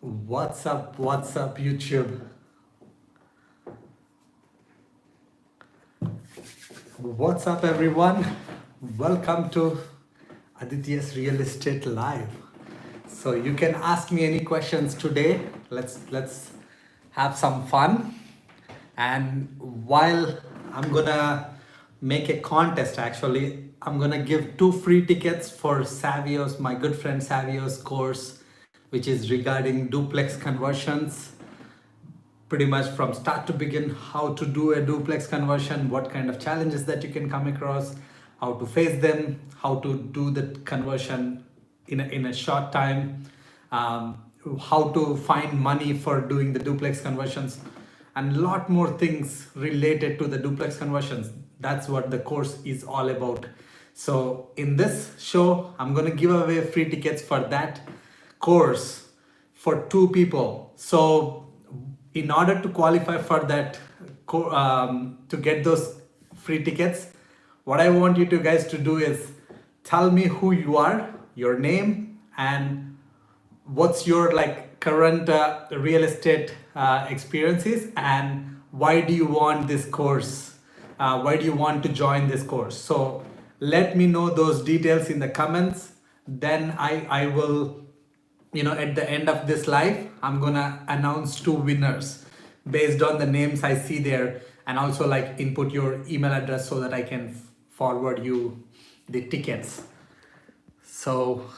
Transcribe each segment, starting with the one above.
What's up? What's up, YouTube? What's up, everyone? Welcome to Aditya's Real Estate Live. So you can ask me any questions today. Let's have some fun. And while I'm gonna make a contest, actually, I'm gonna give 2 free tickets for Savio's, my good friend Savio's course, which is regarding duplex conversions, pretty much from start to begin, how to do a duplex conversion, what kind of challenges that you can come across, how to face them, how to do the conversion in a short time, how to find money for doing the duplex conversions, and a lot more things related to the duplex conversions. That's what the course is all about. So in this show, I'm going to give away free tickets for that course for 2 people. So in order to qualify for that, to get those free tickets, what I want you to guys to do is tell me who you are, your name, and what's your like current real estate experiences, and why do you want this course, why do you want to join this course. So let me know those details in the comments. Then I will, at the end of this live, I'm gonna announce 2 winners based on the names I see there, and also like input your email address so that I can forward you the tickets. So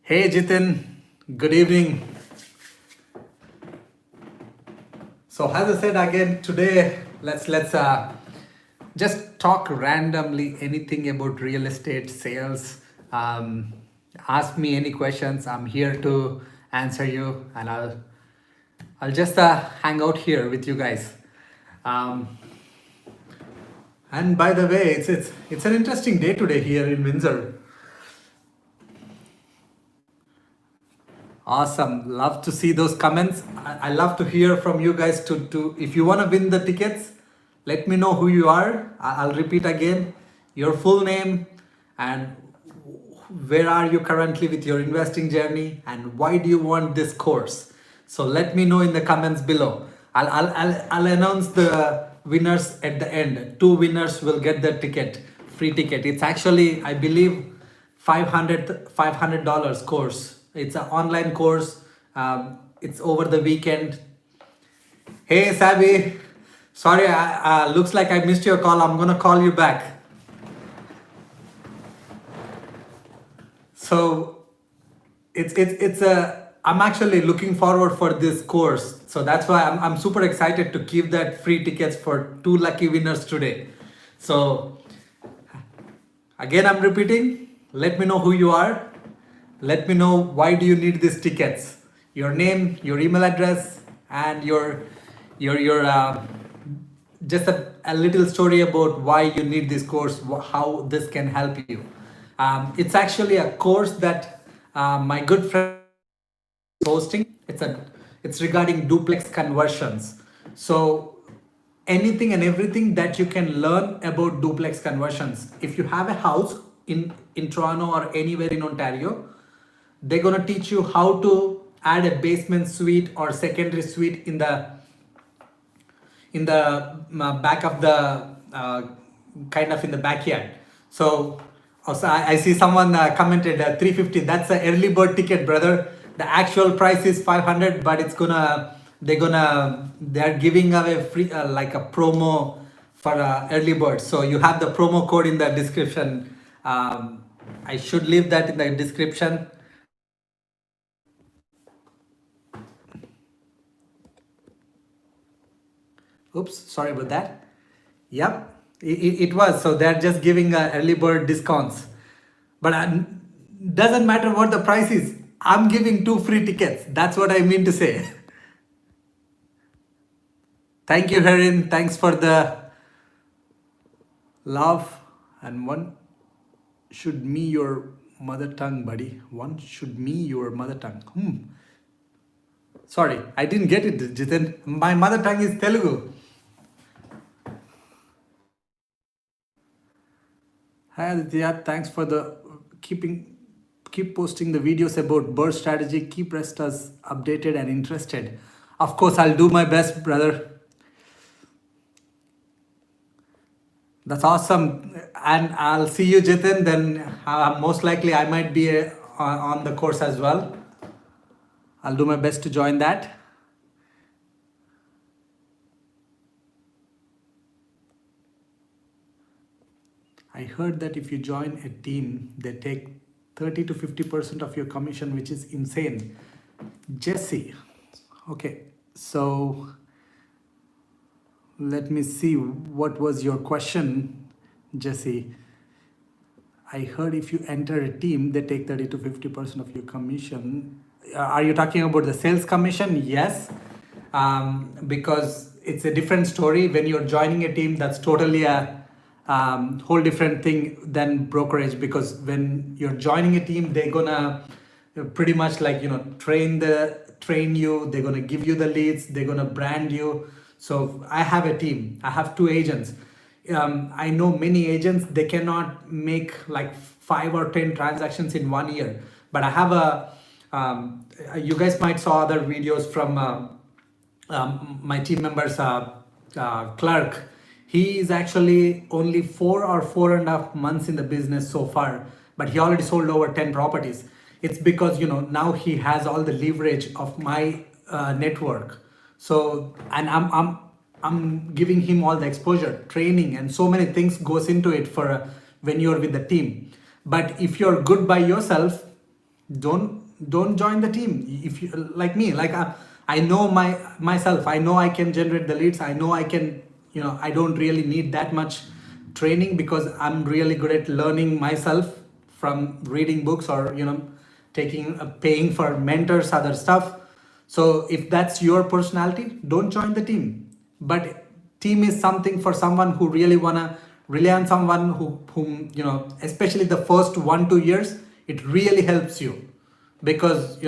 hey Jitin, good evening. So as I said again, today let's just talk randomly anything about real estate sales. Ask me any questions. I'm here to answer you, and I'll just hang out here with you guys. And by the way, it's an interesting day today here in Windsor. Awesome. Love to see those comments. I love to hear from you guys to if you want to win the tickets, let me know who you are. I'll repeat again, your full name, and where are you currently with your investing journey, and why do you want this course. So let me know in the comments below. I'll announce the winners at the end. 2 winners will get the free ticket. It's actually, I believe, $500 course. It's an online course. It's over the weekend. Hey Sabi, sorry, looks like I missed your call. I'm gonna call you back. So I'm actually looking forward for this course. So that's why I'm super excited to give that free tickets for 2 lucky winners today. So again, I'm repeating, let me know who you are. Let me know why do you need these tickets. Your name, your email address, and your just a little story about why you need this course, how this can help you. It's actually a course that my good friend is hosting. It's regarding duplex conversions. So anything and everything that you can learn about duplex conversions. If you have a house in Toronto or anywhere in Ontario, they're gonna teach you how to add a basement suite or secondary suite in the back of the kind of in the backyard. So also I see someone commented 350. That's an early bird ticket, brother. The actual price is 500, but they're giving away free like a promo for early bird. So you have the promo code in the description. I should leave that in the description. Oops, sorry about that. Yep, it was. So they're just giving early bird discounts. But doesn't matter what the price is. I'm giving 2 free tickets. That's what I mean to say. Thank you, Herin. Thanks for the love. And one should me your mother tongue, buddy. One should me your mother tongue. Sorry, I didn't get it, Jitin. My mother tongue is Telugu. Hi Aditya, thanks for the keeping keep posting the videos about BRRRR strategy. Keep rest us updated and interested. Of course, I'll do my best, brother. That's awesome. And I'll see you, Jitin. Then most likely I might be on the course as well. I'll do my best to join that. I heard that if you join a team, they take 30 to 50% of your commission, which is insane. Jesse. Okay, so let me see, what was your question, Jesse? I heard if you enter a team, they take 30 to 50% of your commission. Are you talking about the sales commission? Yes, because it's a different story. When you're joining a team, that's totally a whole different thing than brokerage, because when you're joining a team, they're gonna pretty much like, train you, they're gonna give you the leads, they're gonna brand you. So I have a team, I have 2 agents. I know many agents, they cannot make like 5 or 10 transactions in 1 year, but I have you guys might saw other videos from my team members, Clark. He is actually only 4 or 4.5 months in the business so far, but he already sold over 10 properties. It's because, now he has all the leverage of my network. So, and I'm giving him all the exposure, training, and so many things goes into it for when you're with the team. But if you're good by yourself, don't join the team. If you like me, like I know myself, I know I can generate the leads. I know I can, I don't really need that much training, because I'm really good at learning myself from reading books or paying for mentors, other stuff. So if that's your personality, don't join the team. But team is something for someone who really wanna rely on someone whom especially the first 1-2 years, it really helps you, because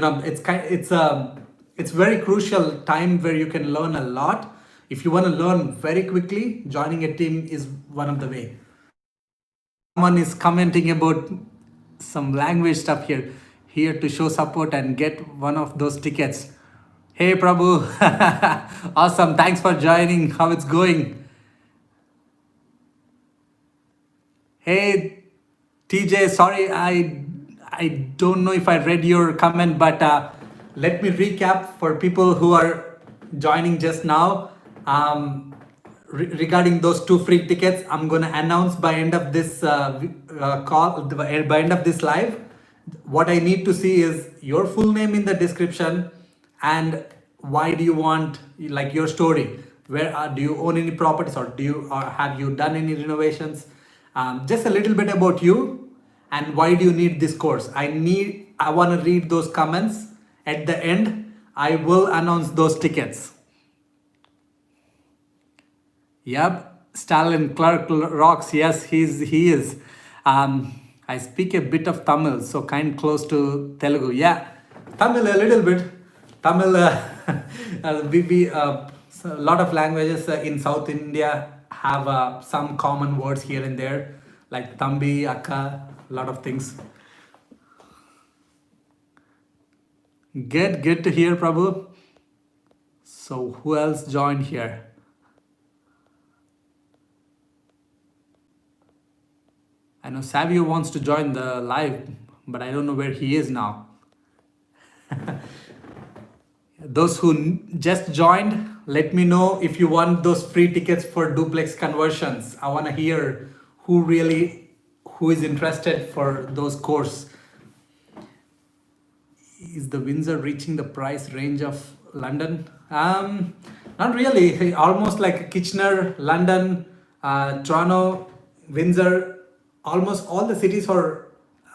it's very crucial time where you can learn a lot. If you want to learn very quickly, joining a team is one of the way. Someone is commenting about some language stuff here to show support and get one of those tickets. Hey Prabhu, awesome, thanks for joining. How it's going? Hey TJ, sorry, I don't know if I read your comment, but let me recap for people who are joining just now. Regarding those 2 free tickets, I'm gonna announce by end of this by end of this live. What I need to see is your full name in the description, and why do you want, like, your story. Where do you own any properties, or have you done any renovations? Just a little bit about you, and why do you need this course. I want to read those comments. At the end, I will announce those tickets. Yep, Stalin Clark rocks. Yes, he is. I speak a bit of Tamil, so kind close to Telugu. Yeah, Tamil a little bit. Tamil, a lot of languages in South India have some common words here and there, like Tambi, Akka, a lot of things. Good to hear, Prabhu. So who else joined here? I know Savio wants to join the live, but I don't know where he is now. Those who just joined, let me know if you want those free tickets for duplex conversions. I want to hear who is interested for those course. Is the Windsor reaching the price range of London? Not really. Almost like Kitchener, London, Toronto, Windsor. Almost all the cities are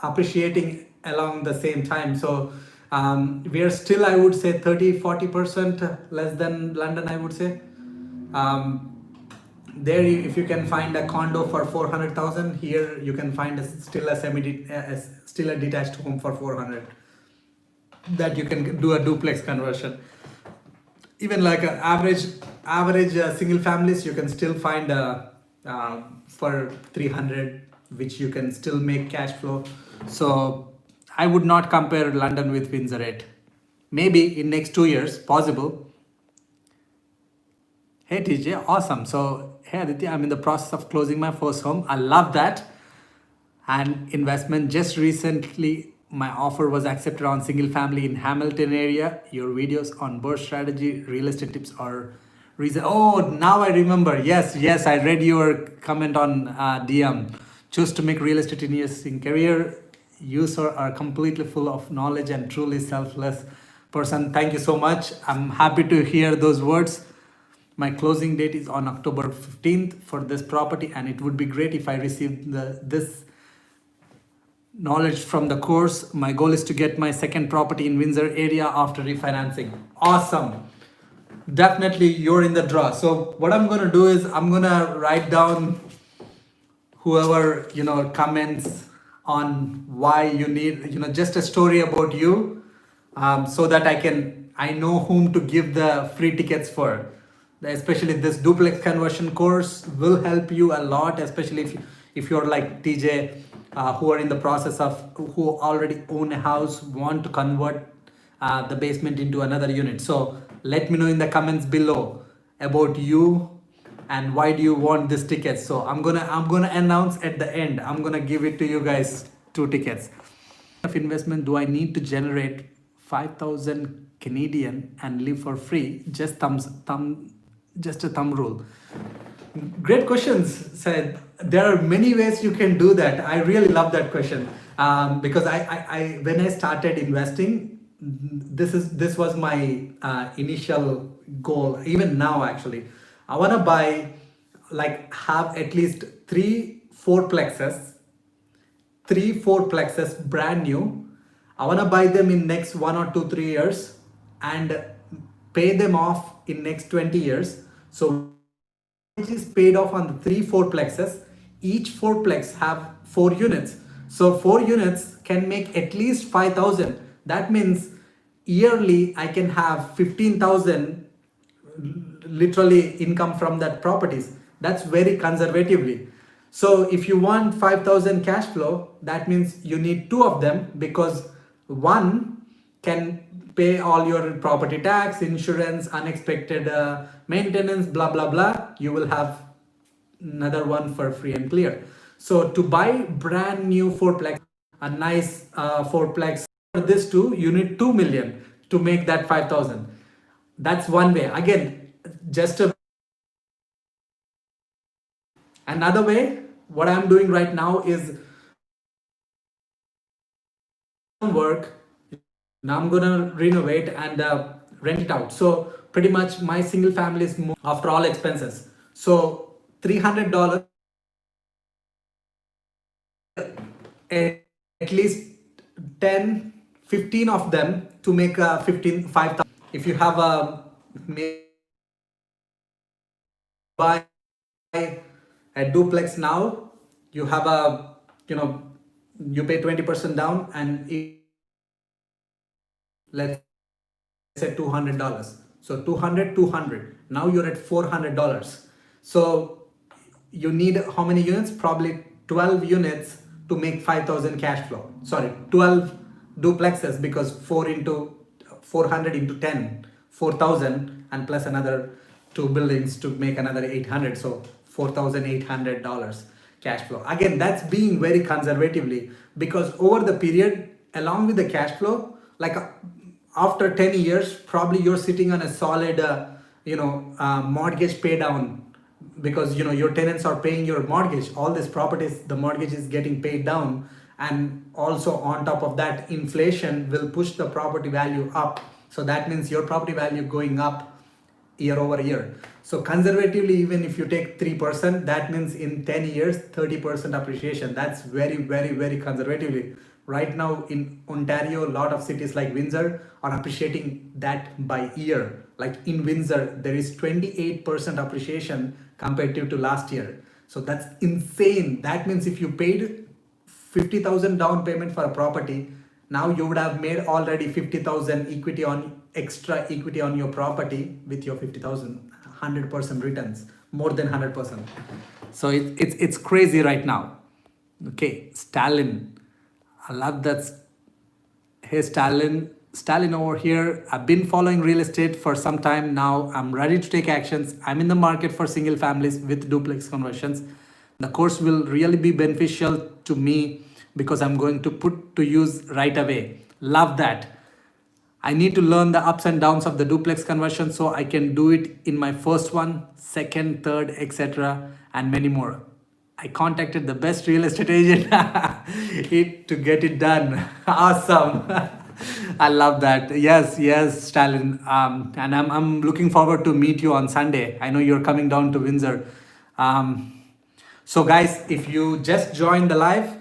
appreciating along the same time. So we are still, I would say, 30-40% less than London, I would say. There, if you can find a condo for 400,000, here you can find still a detached home for 400. That you can do a duplex conversion. Even like an average single families, you can still find for 300, which you can still make cash flow. So I would not compare London with Windsor yet. Maybe in next 2 years, possible. Hey TJ, awesome. So hey Aditya, I'm in the process of closing my first home. I love that. And investment, just recently my offer was accepted on single family in Hamilton area. Your videos on BRRRR strategy, real estate tips are reason. Oh, now I remember. Yes, I read your comment on DM. Choose to make real estate in career. You sir are completely full of knowledge and truly selfless person. Thank you so much. I'm happy to hear those words. My closing date is on October 15th for this property, and it would be great if I received this knowledge from the course. My goal is to get my second property in Windsor area after refinancing. Awesome. Definitely you're in the draw. So what I'm going to do is I'm going to write down whoever, comments on why you need, just a story about you, so that I know whom to give the free tickets for. Especially this duplex conversion course will help you a lot, especially if you're like TJ, who are in the process of, who already own a house, want to convert the basement into another unit. So let me know in the comments below about you and why do you want this ticket. So I'm gonna announce at the end. I'm gonna give it to you guys 2 tickets. Of investment do I need to generate 5,000 Canadian and live for free? Just a thumb rule. Great questions, Said. There are many ways you can do that. I really love that question, because I when I started investing, this was my initial goal. Even now, actually, I want to buy, like, have at least 3 4 plexes brand new. I want to buy them in next 1 or 2 3 years and pay them off in next 20 years. So which is paid off on the 3 4 plexes. Each 4 plex have 4 units. So 4 units can make at least 5,000. That means yearly I can have 15,000 literally income from that properties. That's very conservatively. So if you want 5,000 cash flow, that means you need 2 of them, because one can pay all your property tax, insurance, unexpected maintenance, blah blah blah. You will have another one for free and clear. So to buy brand new 4-plex, a nice 4-plex, for this too, you need 2 million to make that 5,000. That's one way. Again, another way, what I'm doing right now is work. Now I'm gonna renovate and rent it out. So pretty much my single family is more after all expenses. So $300, at least 10 15 of them to make 5,000. If you have a buy a duplex now, you have a, you pay 20% down, and let's say $200. So 200. Now you're at $400. So you need how many units? Probably 12 units to make 5,000 cash flow. Sorry, 12 duplexes, because 400 into 10, 4,000, and plus another 2 buildings to make another 800. So $4,800 cash flow. Again, that's being very conservatively, because over the period, along with the cash flow, like after 10 years, probably you're sitting on a solid, mortgage pay down, because your tenants are paying your mortgage. All these properties, the mortgage is getting paid down, and also on top of that, inflation will push the property value up. So that means your property value going up year over year. So conservatively, even if you take 3%, that means in 10 years 30% appreciation. That's very, very, very conservatively. Right now in Ontario, a lot of cities like Windsor are appreciating that by year. Like in Windsor, there is 28% appreciation comparative to last year. So that's insane. That means if you paid 50,000 down payment for a property, now you would have made already 50,000 equity on extra equity on your property with your 50,000, 100% returns, more than 100%. So it's crazy right now. Okay, Stalin, I love that Hey, Stalin over here. I've been following real estate for some time now. I'm ready to take actions. I'm in the market for single families with duplex conversions. The course will really be beneficial to me because I'm going to put to use right away. Love that. I need to learn the ups and downs of the duplex conversion so I can do it in my first one, second, third, etc., and many more. I contacted the best real estate agent to get it done. Awesome. I love that. Yes, yes, Stalin. And I'm looking forward to meet you on Sunday. I know you're coming down to Windsor. So, guys, if you just joined the live,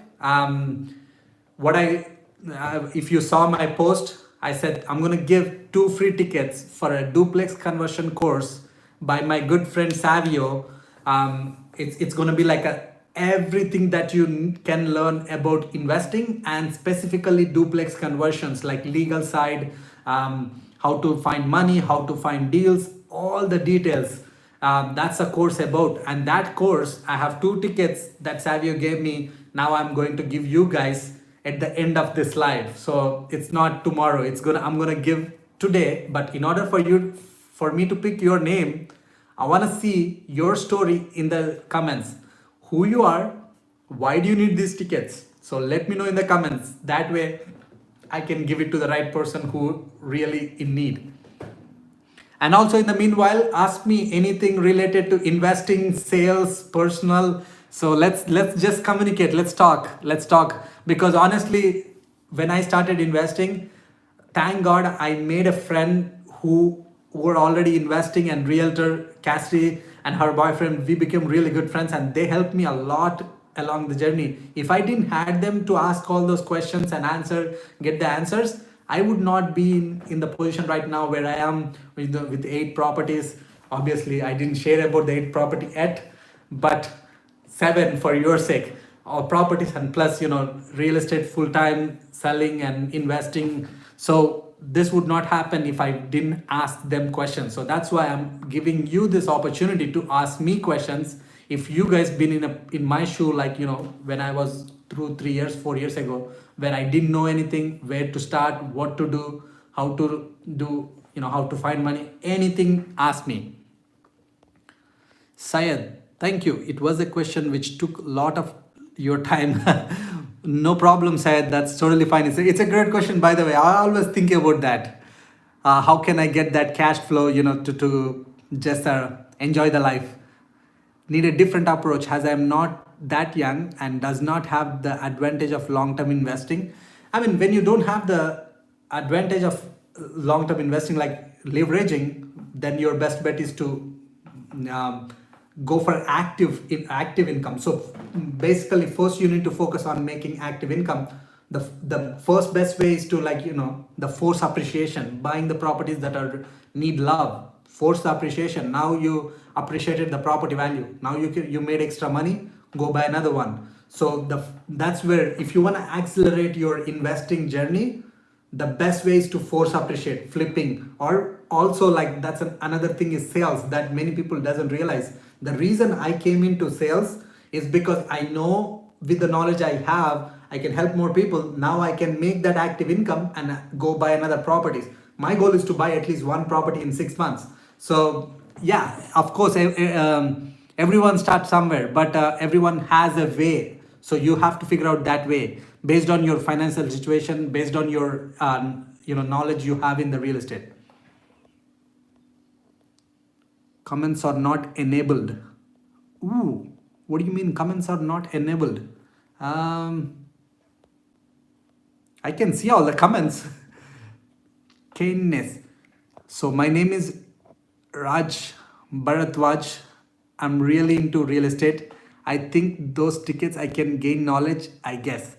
what I if you saw my post, I said I'm gonna give 2 free tickets for a duplex conversion course by my good friend Savio. It's gonna be like a everything that you can learn about investing and specifically duplex conversions, like legal side, how to find money, how to find deals, all the details. That's a course about, and that course I have 2 tickets that Savio gave me. Now I'm going to give you guys at the end of this live. So it's not tomorrow. I'm gonna give today. But in order for me to pick your name, I want to see your story in the comments. Who you are, why do you need these tickets? So let me know in the comments. That way I can give it to the right person who really in need. And also in the meanwhile, ask me anything related to investing, sales, personal. So let's just communicate. Let's talk. Because honestly, when I started investing, thank God I made a friend who were already investing, and realtor Cassidy and her boyfriend, we became really good friends, and they helped me a lot along the journey. If I didn't had them to ask all those questions and get the answers, I would not be in the position right now where I am with 8 properties. Obviously, I didn't share about the 8 property yet, but 7 for your sake. All properties, and plus, real estate full time selling and investing. So this would not happen if I didn't ask them questions. So that's why I'm giving you this opportunity to ask me questions. If you guys been in my shoe, like when I was through 3 years, 4 years ago, where I didn't know anything, where to start, what to do, how to do, how to find money, anything, ask me. Syed, thank you. It was a question which took a lot of your time. No problem, Syed. That's totally fine. It's a great question, by the way. I always think about that. How can I get that cash flow, to just enjoy the life? Need a different approach, as I'm not that young and does not have the advantage of long-term investing. I mean, when you don't have the advantage of long-term investing, like leveraging, then your best bet is to go for active income. So basically, first you need to focus on making active income. The first best way is to the force appreciation, buying the properties that need love, force the appreciation. Now you appreciated the property value, now you made extra money, go buy another one. So that's where, if you want to accelerate your investing journey, the best way is to force appreciate, flipping. Or also, like, that's another thing is sales that many people doesn't realize. The reason I came into sales is because I know with the knowledge I have, I can help more people. Now I can make that active income and go buy another properties. My goal is to buy at least 1 property in 6 months. So yeah, of course, everyone starts somewhere, but everyone has a way. So you have to figure out that way based on your financial situation, based on your knowledge you have in the real estate. Comments are not enabled. Ooh, what do you mean comments are not enabled? I can see all the comments. Kindness. So my name is Raj Bharatwaj. I'm really into real estate. I think those tickets I can gain knowledge, I guess.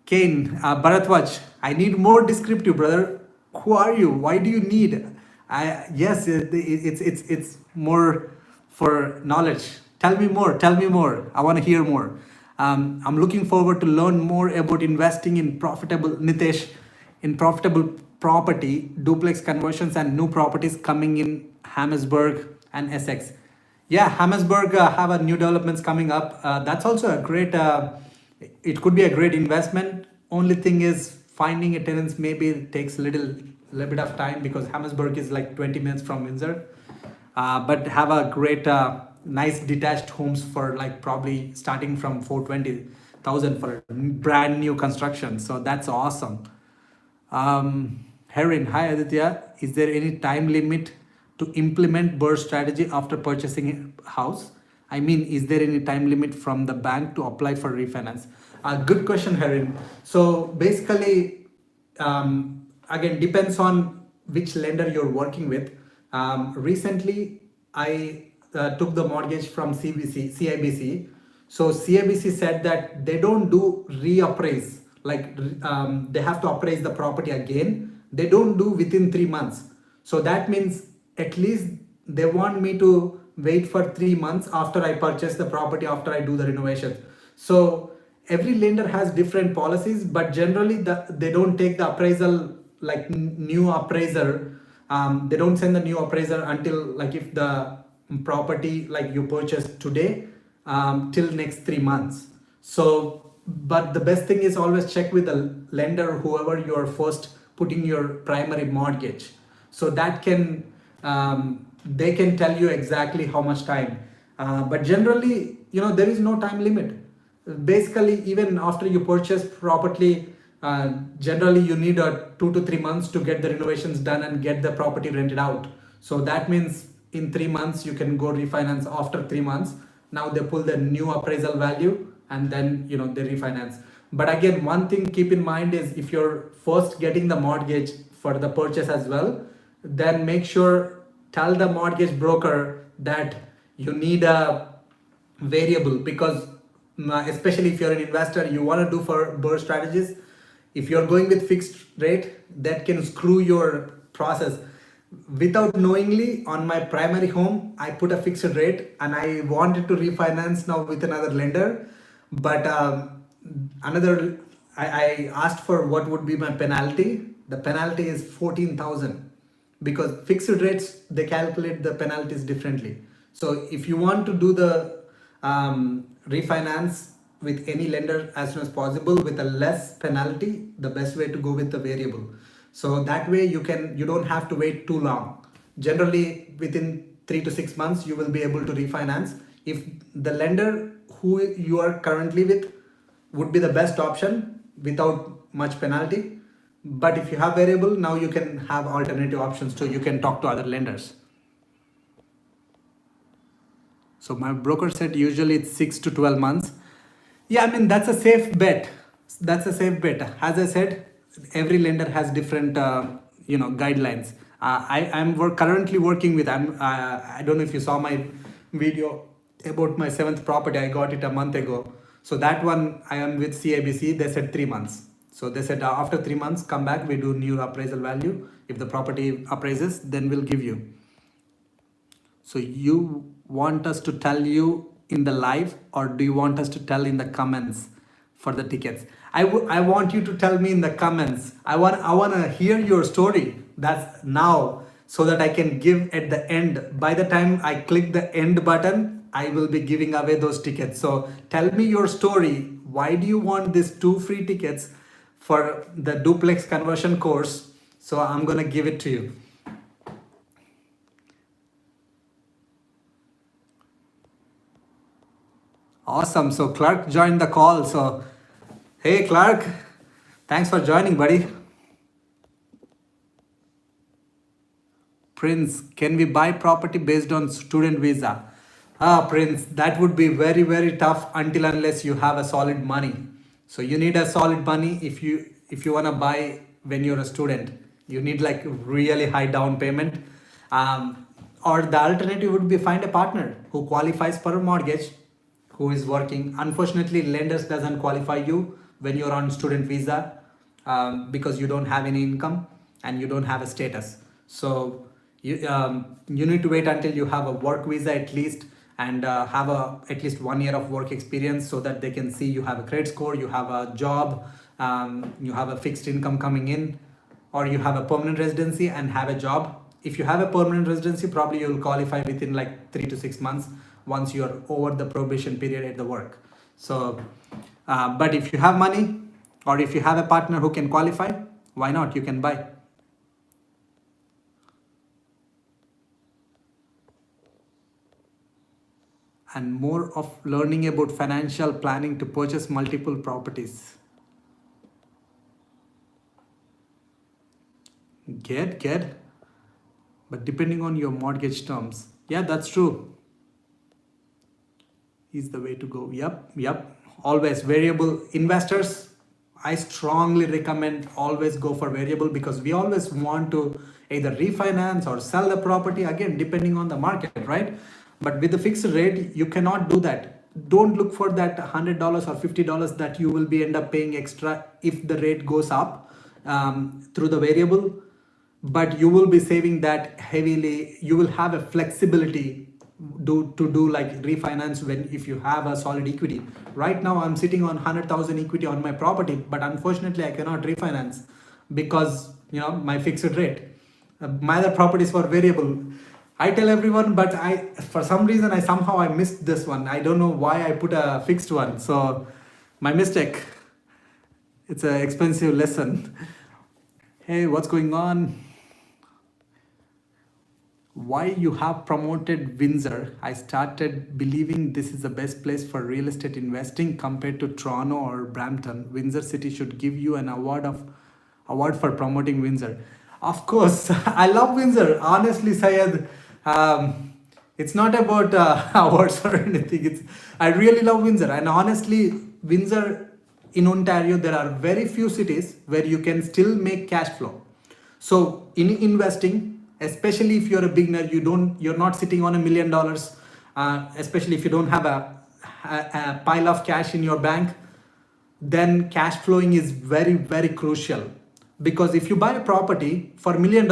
Kane, Bharatwaj, I need more descriptive, brother. Who are you? Why do you need? Yes, it's more for knowledge. Tell me more. Tell me more. I want to hear more. I'm looking forward to learn more about investing in profitable property, duplex conversions, and new properties coming in Hammersburg and Essex. Yeah, Hammersburg have a new developments coming up. That's also a great. It could be a great investment. Only thing is, finding a tenants maybe takes little bit of time because Hammersburg is like 20 minutes from Windsor. But have a great nice detached homes for like probably starting from 420,000 for brand new construction. So that's awesome. Herin, hi Aditya. Is there any time limit to implement BRRRR strategy after purchasing a house? I mean, is there any time limit from the bank to apply for refinance? Good question, Herin. So basically, again, depends on which lender you're working with. Recently, I took the mortgage from CIBC. So CIBC said that they don't do reappraise, like they have to appraise the property again. They don't do within 3 months. So that means at least they want me to wait for 3 months after I purchase the property, after I do the renovation. So every lender has different policies, but generally they don't take the appraisal like new appraiser. They don't send the new appraiser until like if the property like you purchased today till next 3 months. So, but the best thing is always check with the lender, whoever you're first putting your primary mortgage. So that can they can tell you exactly how much time. But generally, there is no time limit. Basically, even after you purchase property, generally you need 2 to 3 months to get the renovations done and get the property rented out. So that means in 3 months you can go refinance. After 3 months, now they pull the new appraisal value and then they refinance. But again, one thing keep in mind is if you're first getting the mortgage for the purchase as well, then make sure tell the mortgage broker that you need a variable, because especially if you're an investor, you want to do for BRRRR strategies. If you're going with fixed rate, that can screw your process. Without knowingly, on my primary home, I put a fixed rate and I wanted to refinance now with another lender. But I asked for what would be my penalty. The penalty is 14,000 because fixed rates, they calculate the penalties differently. So if you want to do the refinance with any lender as soon as possible with a less penalty, the best way to go with the variable. So that way you don't have to wait too long. Generally within 3 to 6 months you will be able to refinance if the lender who you are currently with would be the best option without much penalty. But if you have variable, now you can have alternative options too. You can talk to other lenders. So my broker said usually it's 6 to 12 months. Yeah, I mean, that's a safe bet. That's a safe bet. As I said, every lender has different, guidelines. I'm currently working with, I don't know if you saw my video about my 7th property. I got it a month ago. So that one I am with CIBC. They said 3 months. So they said after 3 months, come back, we do new appraisal value. If the property appraises, then we'll give you. So you want us to tell you in the live, or do you want us to tell in the comments for the tickets? I want you to tell me in the comments. I want to hear your story. That's now, so that I can give at the end. By the time I click the end button, I will be giving away those tickets. So tell me your story. Why do you want these 2 free tickets for the duplex conversion course? So I'm going to give it to you. Awesome. So Clark joined the call. So, hey Clark, thanks for joining, buddy. Prince, can we buy property based on student visa? Prince, that would be very, very tough until unless you have a solid money. So you need a solid money if you want to buy when you're a student. You need like really high down payment. Or the alternative would be find a partner who qualifies for a mortgage, who is working. Unfortunately, lenders doesn't qualify you when you're on student visa because you don't have any income and you don't have a status. So you need to wait until you have a work visa at least, and have at least 1 year of work experience, so that they can see you have a credit score, you have a job, you have a fixed income coming in, or you have a permanent residency and have a job. If you have a permanent residency, probably you'll qualify within like 3 to 6 months once you're over the probation period at the work. So, but if you have money or if you have a partner who can qualify, why not? You can buy. And more of learning about financial planning to purchase multiple properties. Get. But depending on your mortgage terms. Yeah, that's true. Is the way to go. Yep. Always variable investors. I strongly recommend always go for variable, because we always want to either refinance or sell the property, again depending on the market, right? But with the fixed rate, you cannot do that. Don't look for that $100 or $50 that you will be end up paying extra if the rate goes up through the variable. But you will be saving that heavily. You will have a flexibility to do like refinance when if you have a solid equity. Right now I'm sitting on 100,000 equity on my property, but unfortunately I cannot refinance because my fixed rate. My other properties were variable. I tell everyone, but for some reason I missed this one. I don't know why I put a fixed one. So my mistake. It's an expensive lesson. Hey, what's going on? Why you have promoted Windsor? I started believing this is the best place for real estate investing compared to Toronto or Brampton. Windsor City should give you an award for promoting Windsor. Of course, I love Windsor. Honestly, Syed, it's not about awards or anything. I really love Windsor, and honestly, Windsor in Ontario, there are very few cities where you can still make cash flow. So in investing, especially if you're a beginner, you're not sitting on $1 million, especially if you don't have a pile of cash in your bank, then cash flowing is very, very crucial. Because if you buy a property for $1 million,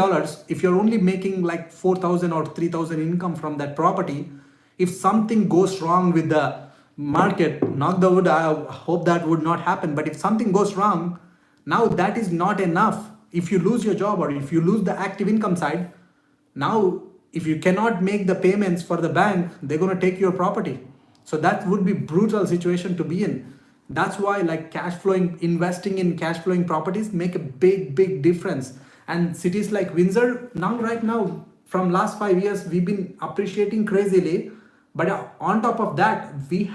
if you're only making like 4,000 or 3,000 income from that property, if something goes wrong with the market, knock the wood, I hope that would not happen. But if something goes wrong, now that is not enough. If you lose your job or if you lose the active income side, now if you cannot make the payments for the bank, they're going to take your property. So that would be brutal situation to be in. That's why like investing in cash flowing properties make a big difference. And cities like Windsor, right now, from last 5 years, we've been appreciating crazily. But on top of that, we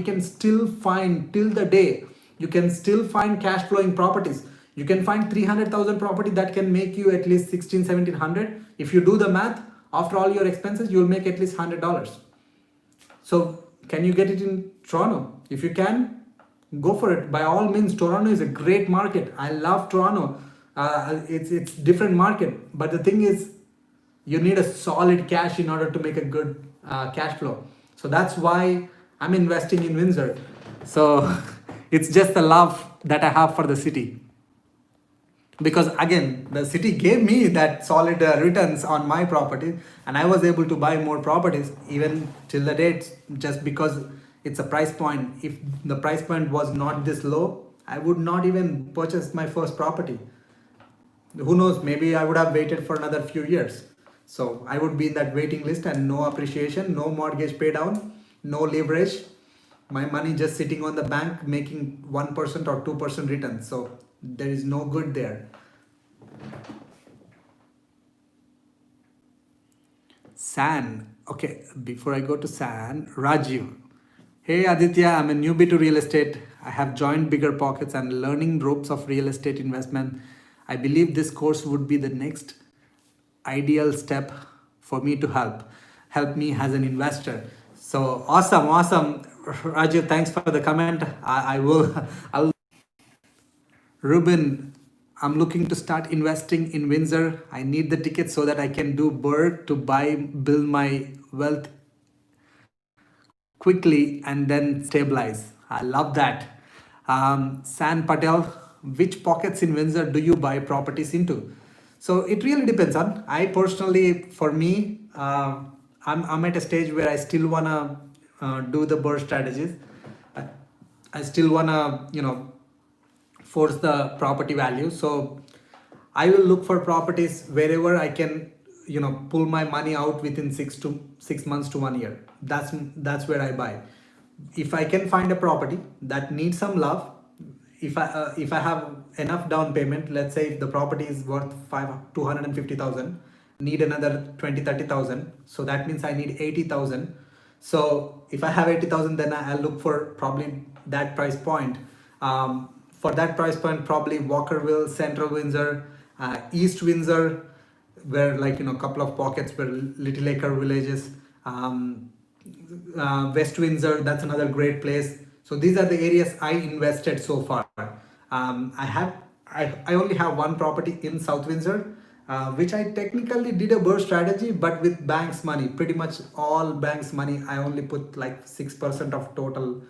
can still find till the day, you can still find cash flowing properties. You can find 300,000 property that can make you at least 1,700. If you do the math, after all your expenses, you will make at least $100. So can you get it in Toronto? If you can, go for it. By all means, Toronto is a great market. I love Toronto. It's different market. But the thing is, you need a solid cash in order to make a good cash flow. So that's why I'm investing in Windsor. So it's just the love that I have for the city. Because again, the city gave me that solid returns on my property, and I was able to buy more properties even till the date, just because it's a price point. If the price point was not this low, I would not even purchase my first property. Who knows, maybe I would have waited for another few years. So I would be in that waiting list, and no appreciation, no mortgage pay down, no leverage. My money just sitting on the bank making 1% or 2% return. So there is no good there. San. Okay, before I go to San, Rajiv. Hey Aditya, I'm a newbie to real estate. I have joined BiggerPockets and learning ropes of real estate investment. I believe this course would be the next ideal step for me to help me as an investor. So awesome. Rajiv, thanks for the comment. I'll Ruben, I'm looking to start investing in Windsor. I need the ticket so that I can do BRRRR to build my wealth quickly and then stabilize. I love that. San Patel, which pockets in Windsor do you buy properties into? So it really depends on. I personally, for me, I'm at a stage where I still wanna do the BRRRR strategies. I still wanna, force the property value. So I will look for properties wherever I can, pull my money out within 6 months to 1 year. That's where I buy. If I can find a property that needs some love, if I have enough down payment, let's say if the property is worth 250,000, need another 20-30,000, so that means I need 80,000. So if I have 80,000, then I'll look for probably that price point. For that price point, probably Walkerville, Central Windsor, East Windsor, where like a couple of pockets where Little Acre villages. West Windsor, that's another great place. So these are the areas I invested so far. I only have one property in South Windsor, which I technically did a BRRRR strategy, but with banks' money, pretty much all banks' money. I only put like 6% of total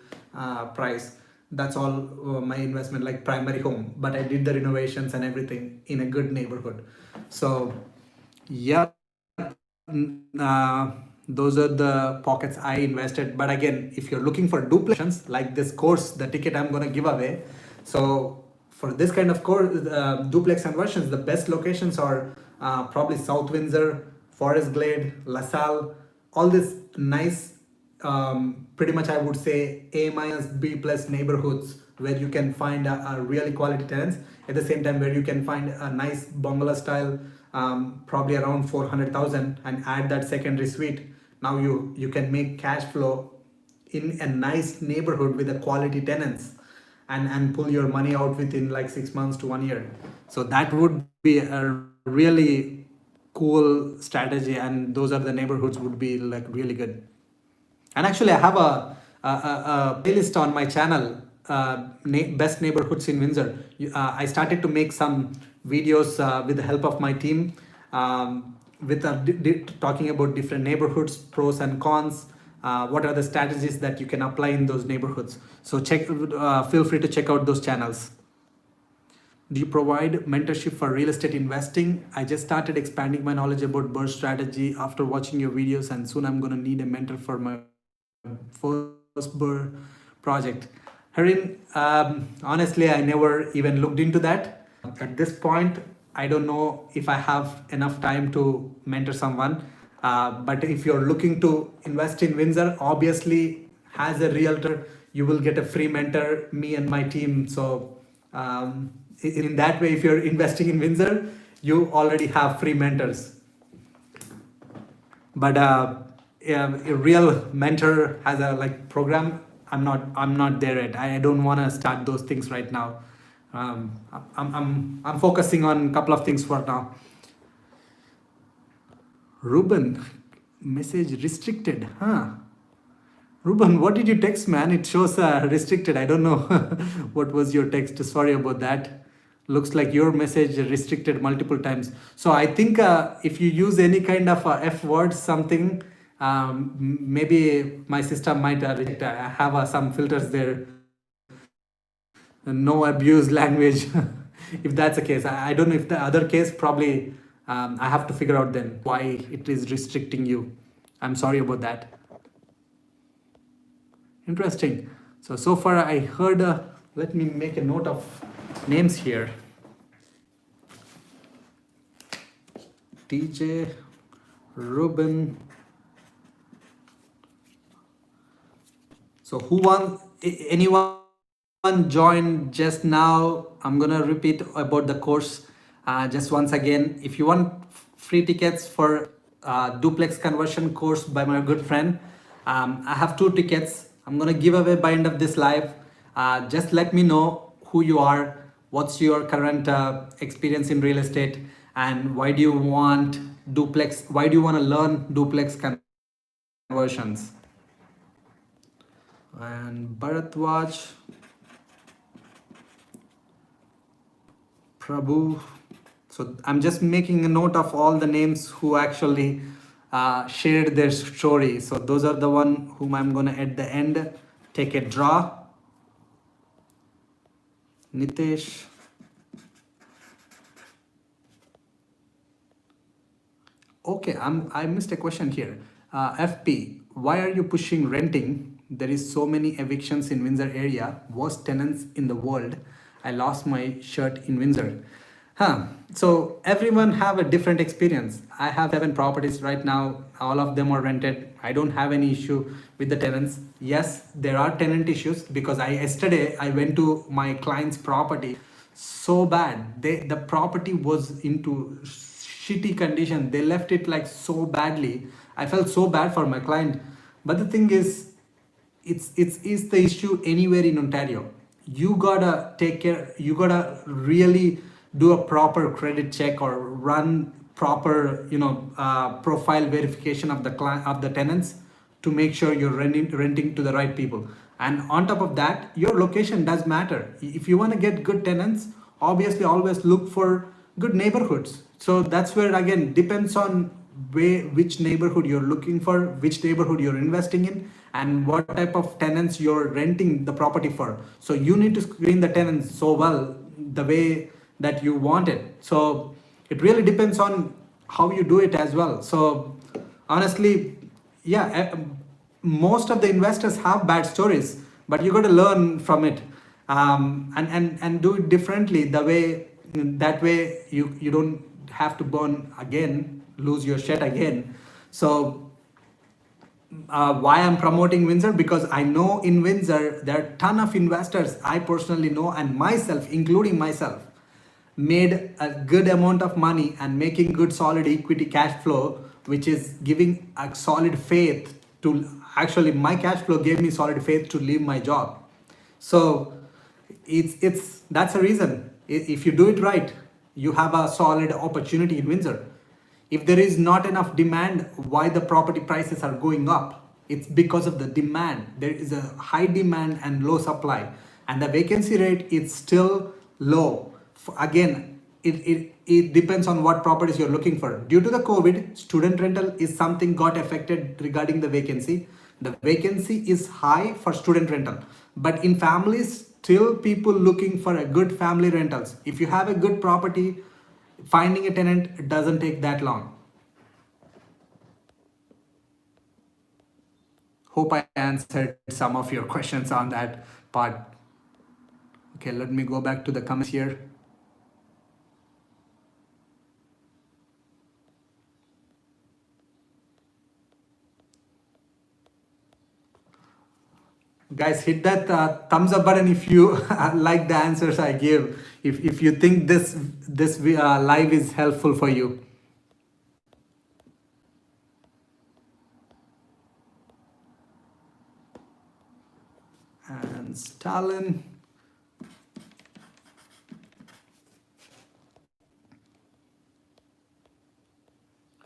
price. That's all my investment, like primary home. But I did the renovations and everything in a good neighborhood. So yeah, those are the pockets I invested. But again, if you're looking for duplications like this course, the ticket I'm going to give away, so for this kind of course, duplex conversions, the best locations are probably South Windsor, Forest Glade, LaSalle, all this nice, pretty much I would say A minus B plus neighborhoods where you can find a really quality tenants, at the same time where you can find a nice bungalow style, probably around 400,000, and add that secondary suite. Now you can make cash flow in a nice neighborhood with a quality tenants, and pull your money out within like 6 months to 1 year. So that would be a really cool strategy, and those are the neighborhoods would be like really good. And actually, I have a playlist on my channel, best neighborhoods in Windsor. I started to make some videos with the help of my team, with talking about different neighborhoods, pros and cons. What are the strategies that you can apply in those neighborhoods? So feel free to check out those channels. Do you provide mentorship for real estate investing? I just started expanding my knowledge about BRRRR strategy after watching your videos, and soon I'm going to need a mentor for my first BRRRR project. Harin, honestly, I never even looked into that. At this point, I don't know if I have enough time to mentor someone. But if you're looking to invest in Windsor, obviously, as a realtor, you will get a free mentor, me and my team. So in that way, if you're investing in Windsor, you already have free mentors. But a real mentor has a like program. I'm not there yet. I don't want to start those things right now. I'm focusing on a couple of things for now. Ruben, message restricted, huh? Ruben, what did you text, man? It shows restricted. I don't know what was your text. Sorry about that. Looks like your message restricted multiple times. So I think if you use any kind of F word, something, maybe my system might reject. I have some filters there. No abuse language. If that's the case, I don't know if the other case, probably I have to figure out then why it is restricting you. I'm sorry about that. Interesting. So far I heard, let me make a note of names here. TJ, Ruben. So anyone joined just now? I'm gonna repeat about the course just once again. If you want free tickets for duplex conversion course by my good friend, I have 2 tickets. I'm gonna give away by end of this live. Just let me know who you are, what's your current experience in real estate, and why do you want duplex? Why do you want to learn duplex conversions? And Bharatwaj, Prabhu. So I'm just making a note of all the names who actually shared their story. So those are the one whom I'm gonna at the end take a draw. Nitesh. Okay, I missed a question here. FP, why are you pushing renting? There is so many evictions in Windsor area. Worst tenants in the world. I lost my shirt in Windsor. So everyone have a different experience. I have 7 properties right now. All of them are rented. I don't have any issue with the tenants. Yes, there are tenant issues because yesterday I went to my client's property. So bad. The property was into shitty condition. They left it like so badly. I felt so bad for my client. But the thing is, it's the issue anywhere in Ontario. You gotta take care, you gotta really do a proper credit check or run proper profile verification of the client, of the tenants, to make sure you're renting to the right people. And on top of that, your location does matter. If you want to get good tenants, obviously always look for good neighborhoods. So that's where again depends on which neighborhood you're looking for, which neighborhood you're investing in, and what type of tenants you're renting the property for. So you need to screen the tenants so well the way that you want it. So it really depends on how you do it as well. So honestly, yeah, most of the investors have bad stories, but you got to learn from it, and do it differently. The way that way you don't have to burn again, lose your shit again. So why I'm promoting Windsor, because I know in Windsor there are a ton of investors I personally know, and myself, including myself, made a good amount of money and making good solid equity cash flow, which is giving a solid faith to, actually my cash flow gave me solid faith to leave my job. So it's that's a reason. If you do it right, you have a solid opportunity in Windsor. If there is not enough demand, why the property prices are going up? It's because of the demand. There is a high demand and low supply, and the vacancy rate is still low. Again, it depends on what properties you're looking for. Due to the COVID, student rental is something got affected regarding the vacancy. The vacancy is high for student rental, but in families, still people looking for a good family rentals. If you have a good property, finding a tenant doesn't take that long. Hope I answered some of your questions on that part. Okay, let me go back to the comments here. Guys, hit that thumbs up button if you like the answers I give. If you think this live is helpful for you. And Stalin.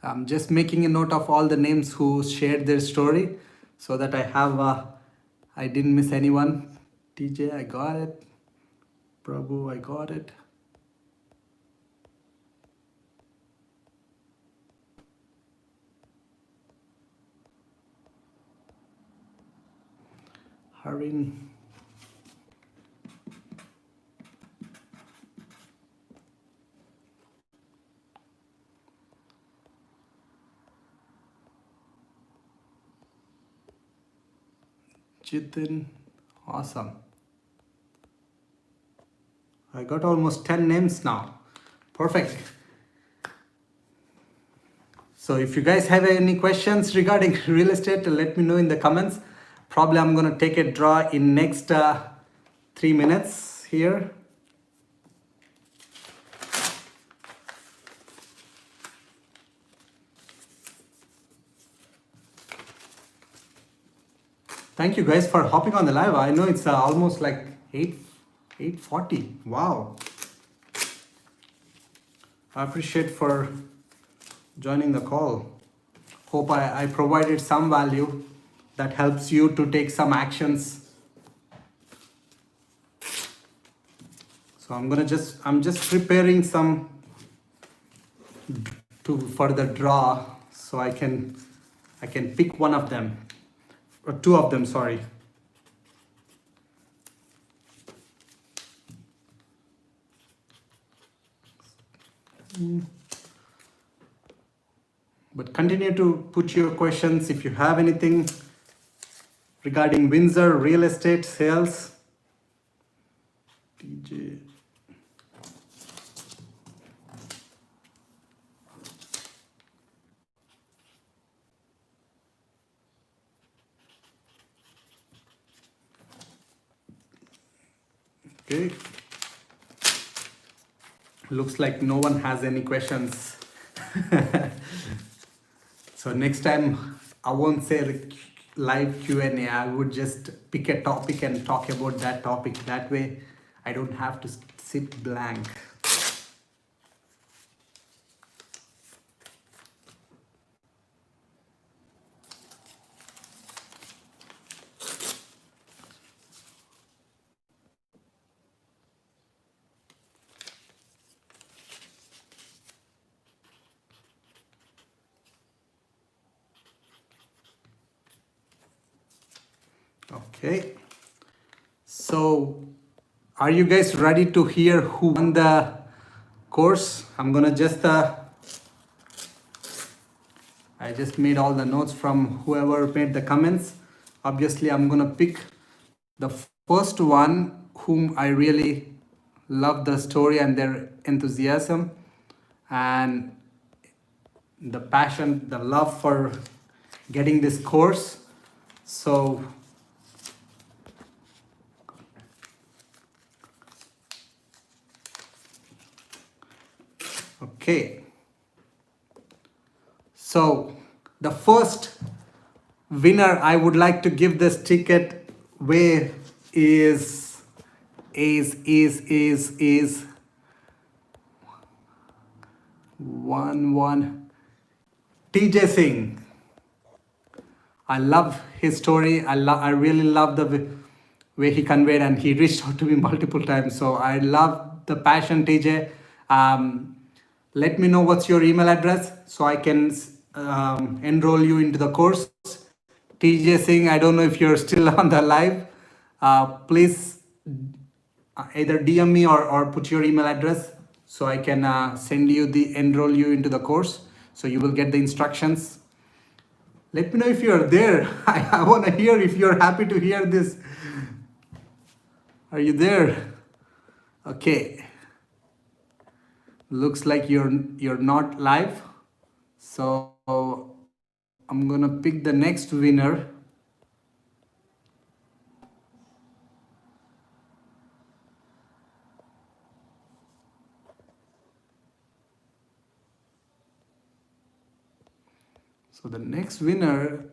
I'm just making a note of all the names who shared their story so that I have, I didn't miss anyone. TJ, I got it. Prabhu, I got it. Harin. Jitin. Awesome. I got almost 10 names now. Perfect. So if you guys have any questions regarding real estate, let me know in the comments. Probably I'm going to take a draw in next 3 minutes here. Thank you guys for hopping on the live. I know it's almost like 8:40. Wow. I appreciate for joining the call. Hope I provided some value that helps you to take some actions. So I'm just preparing some for the draw, so I can pick one of them. Or 2 of them, sorry. But continue to put your questions if you have anything regarding Windsor real estate sales. TJ. Okay. Looks like no one has any questions. So next time I won't say live Q&A. I would just pick a topic and talk about that topic. That way I don't have to sit blank. Okay. So are you guys ready to hear who won the course? I'm gonna just I just made all the notes from whoever made the comments. Obviously, I'm gonna pick the first one whom I really love the story and their enthusiasm and the passion, the love for getting this course. So okay. So the first winner I would like to give this ticket way is one TJ Singh. I love his story. I really love the way he conveyed, and he reached out to me multiple times. So I love the passion, TJ. Let me know what's your email address so I can enroll you into the course. TJ Singh, I don't know if you're still on the live. Please either DM me or put your email address so I can enroll you into the course. So you will get the instructions. Let me know if you're there. I want to hear if you're happy to hear this. Are you there? Okay. Looks like you're not live. So I'm gonna pick the next winner. So the next winner.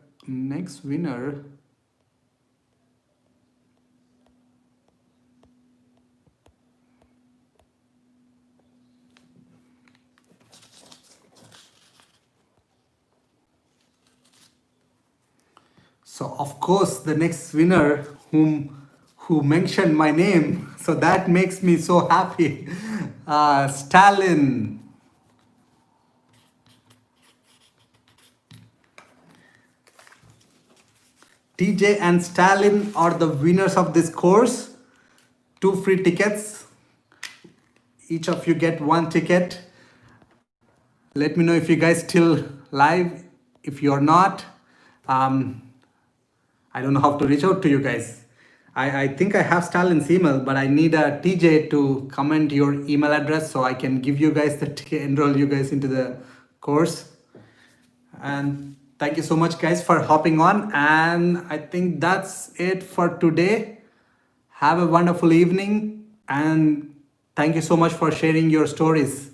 So of course the next winner who mentioned my name. So that makes me so happy. Stalin. TJ and Stalin are the winners of this course. 2 free tickets. Each of you get 1 ticket. Let me know if you guys still live. If you're not, I don't know how to reach out to you guys. I think I have Stalin's email, but I need a TJ to comment your email address so I can give you guys enroll you guys into the course. And thank you so much guys for hopping on. And I think that's it for today. Have a wonderful evening and thank you so much for sharing your stories.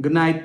Good night.